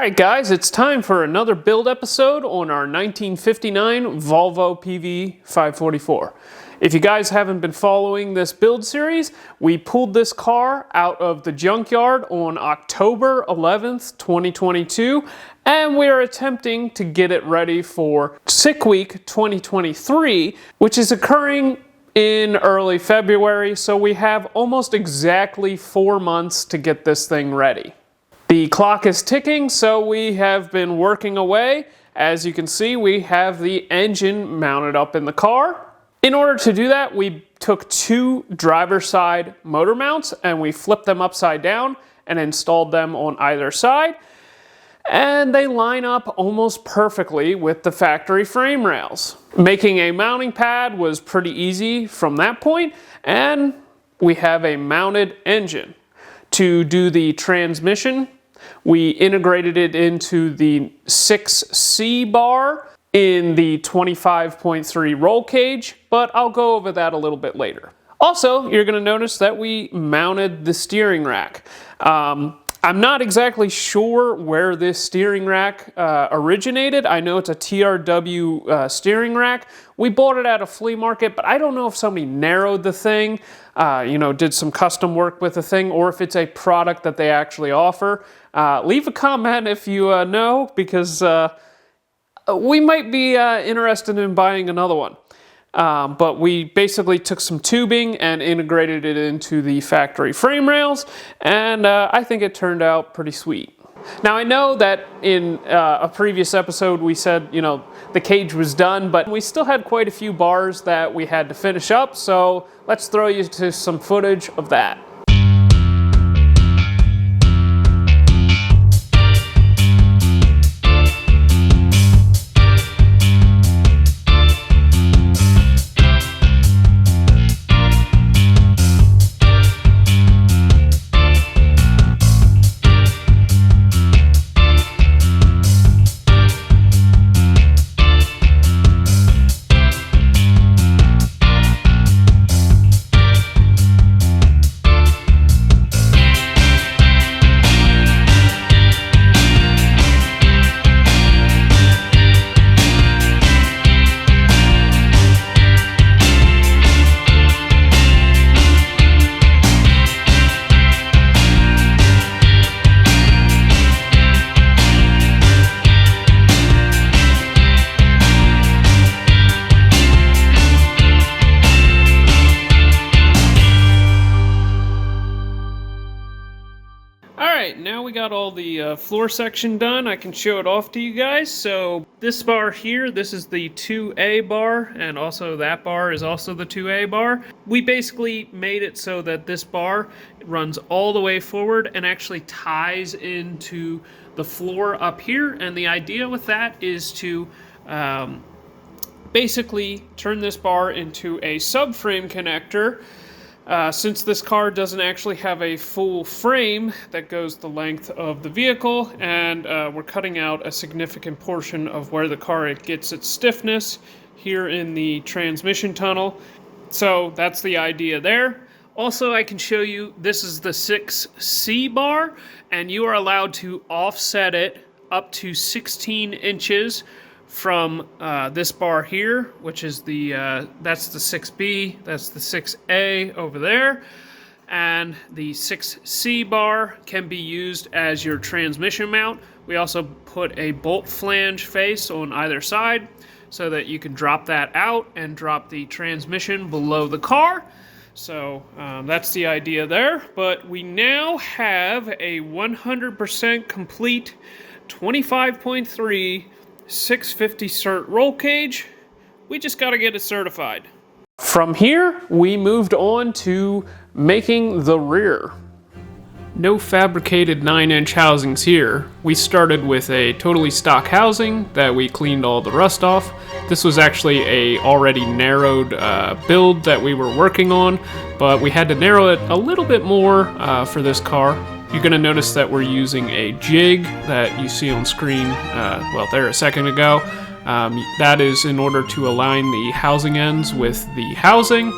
Alright guys, it's time for another build episode on our 1959 Volvo PV544. If you guys haven't been following this build series, we pulled this car out of the junkyard on October 11th, 2022, and we are attempting to get it ready for Sick Week 2023, which is occurring in early February, so we have almost exactly 4 months to get this thing ready. The clock is ticking, so we have been working away. As you can see, we have the engine mounted up in the car. In order to do that, we took 2 driver's side motor mounts and we flipped them upside down and installed them on either side. And they line up almost perfectly with the factory frame rails. Making a mounting pad was pretty easy from that point, and we have a mounted engine. To do the transmission, we integrated it into the 6C bar in the 25.3 roll cage, but I'll go over that a little bit later. Also, you're going to notice that we mounted the steering rack. I'm not exactly sure where this steering rack originated. I know it's a TRW steering rack. We bought it at a flea market, but I don't know if somebody narrowed the thing, did some custom work with the thing, or if it's a product that they actually offer. Leave a comment if you know, because we might be interested in buying another one. But we basically took some tubing and integrated it into the factory frame rails, and I think it turned out pretty sweet. Now I know that in a previous episode we said, the cage was done, but we still had quite a few bars that we had to finish up, so let's throw you to some footage of that. Now we got all the floor section done. I can show it off to you guys. So this bar here, this is the 2A bar, and also that bar is also the 2A bar. We basically made it so that this bar runs all the way forward and actually ties into the floor up here. And the idea with that is to basically turn this bar into a subframe connector. Since this car doesn't actually have a full frame that goes the length of the vehicle, and we're cutting out a significant portion of where the car gets its stiffness here in the transmission tunnel. So that's the idea there. Also, I can show you, this is the 6C bar, and you are allowed to offset it up to 16 inches from this bar here, which is that's the 6B, that's the 6A over there, and the 6C bar can be used as your transmission mount. We also put a bolt flange face on either side so that you can drop that out and drop the transmission below the car. So that's the idea there, but we now have a 100% complete 25.3 650 cert roll cage. We just got to get it certified. From here, we moved on to making the rear. No fabricated 9-inch housings here. We started with a totally stock housing that we cleaned all the rust off. This was actually a already narrowed build that we were working on, but we had to narrow it a little bit more for this car. You're going to notice that we're using a jig that you see on screen, there a second ago. That is in order to align the housing ends with the housing.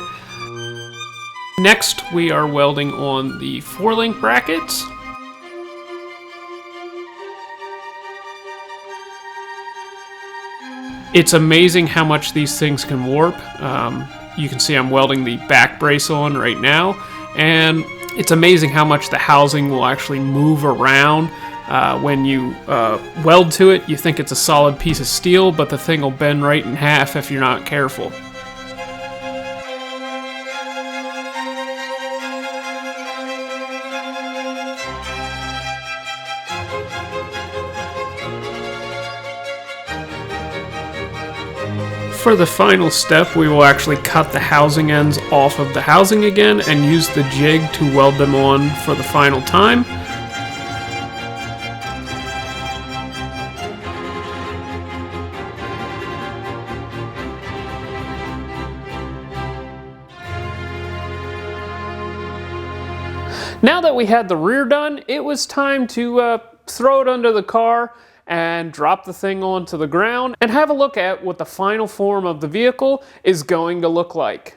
Next, we are welding on the 4-link brackets. It's amazing how much these things can warp. You can see I'm welding the back brace on right now, and it's amazing how much the housing will actually move around. When you weld to it, you think it's a solid piece of steel, but the thing will bend right in half if you're not careful. For the final step, we will actually cut the housing ends off of the housing again and use the jig to weld them on for the final time. Now that we had the rear done, it was time to throw it under the car and drop the thing onto the ground and have a look at what the final form of the vehicle is going to look like.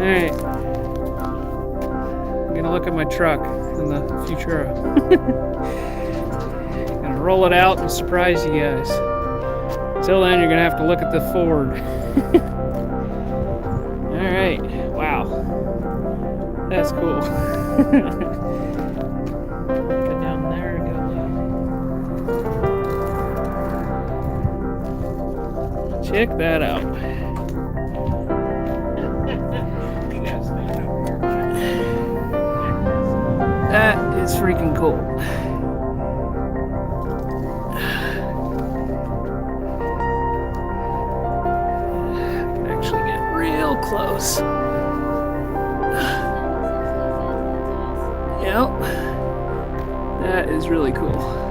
Alright, I'm gonna look at my truck in the Futura. Gonna roll it out and surprise you guys. Till then, you're gonna have to look at the Ford. Alright, wow. That's cool. Go down there and go low. Check that out. That is freaking cool. I can actually get real close. Yep. That is really cool.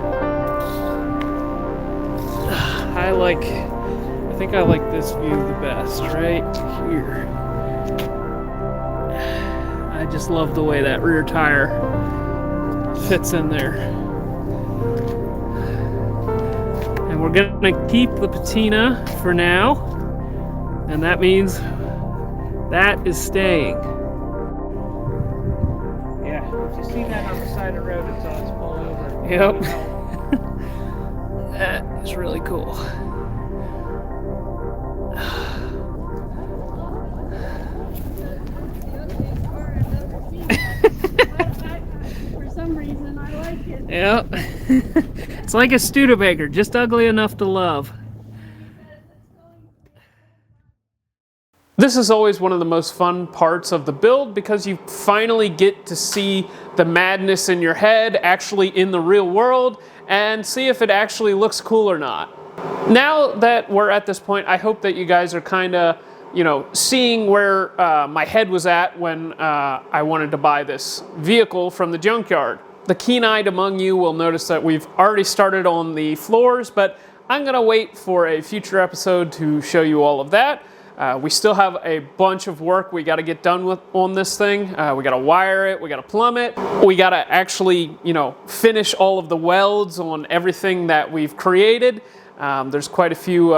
I think I like this view the best, right here. I just love the way that rear tire fits in there. And we're gonna keep the patina for now, and that means that is staying. Yeah, if you see that on the side of the road, it's on its pull over. Yep. That is really cool. Yep. It's like a Studebaker, just ugly enough to love. This is always one of the most fun parts of the build because you finally get to see the madness in your head actually in the real world and see if it actually looks cool or not. Now that we're at this point, I hope that you guys are kind of, seeing where my head was at when I wanted to buy this vehicle from the junkyard. The keen-eyed among you will notice that we've already started on the floors, but I'm gonna wait for a future episode to show you all of that. We still have a bunch of work we gotta get done on this thing. We gotta wire it, we gotta plumb it. We gotta actually, finish all of the welds on everything that we've created. There's quite a few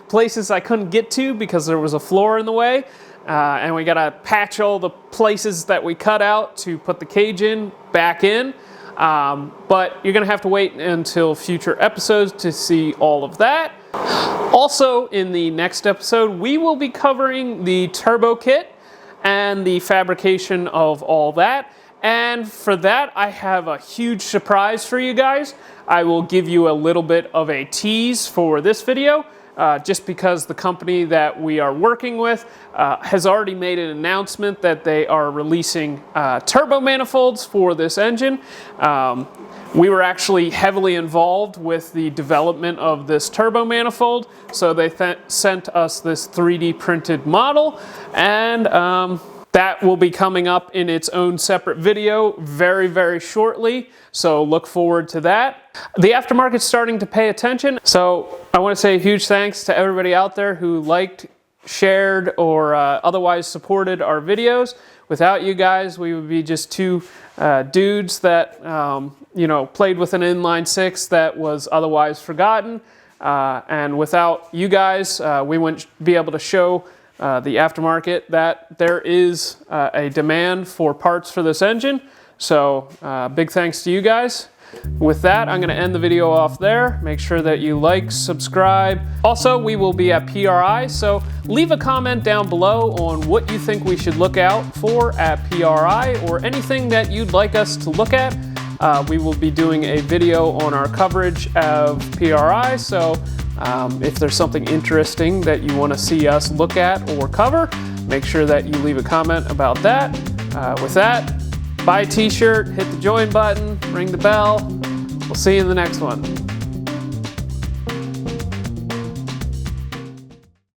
places I couldn't get to because there was a floor in the way. And we gotta patch all the places that we cut out to put the cage in back in. But you're gonna have to wait until future episodes to see all of that. Also, in the next episode, we will be covering the turbo kit and the fabrication of all that. And for that, I have a huge surprise for you guys. I will give you a little bit of a tease for this video. just because the company that we are working with has already made an announcement that they are releasing turbo manifolds for this engine. We were actually heavily involved with the development of this turbo manifold, so they sent us this 3D printed model, and that will be coming up in its own separate video very, very shortly, so look forward to that. The aftermarket's starting to pay attention, so I want to say a huge thanks to everybody out there who liked, shared, or otherwise supported our videos. Without you guys, we would be just two dudes that you know, played with an inline six that was otherwise forgotten. And without you guys, we wouldn't be able to show the aftermarket that there is a demand for parts for this engine. So big thanks to you guys. With that, I'm going to end the video off there. Make sure that you like, subscribe. Also, we will be at PRI, so leave a comment down below on what you think we should look out for at PRI, or anything that you'd like us to look at. We will be doing a video on our coverage of PRI, so if there's something interesting that you want to see us look at or cover, make sure that you leave a comment about that. With that, buy a t-shirt, hit the join button, ring the bell. We'll see you in the next one.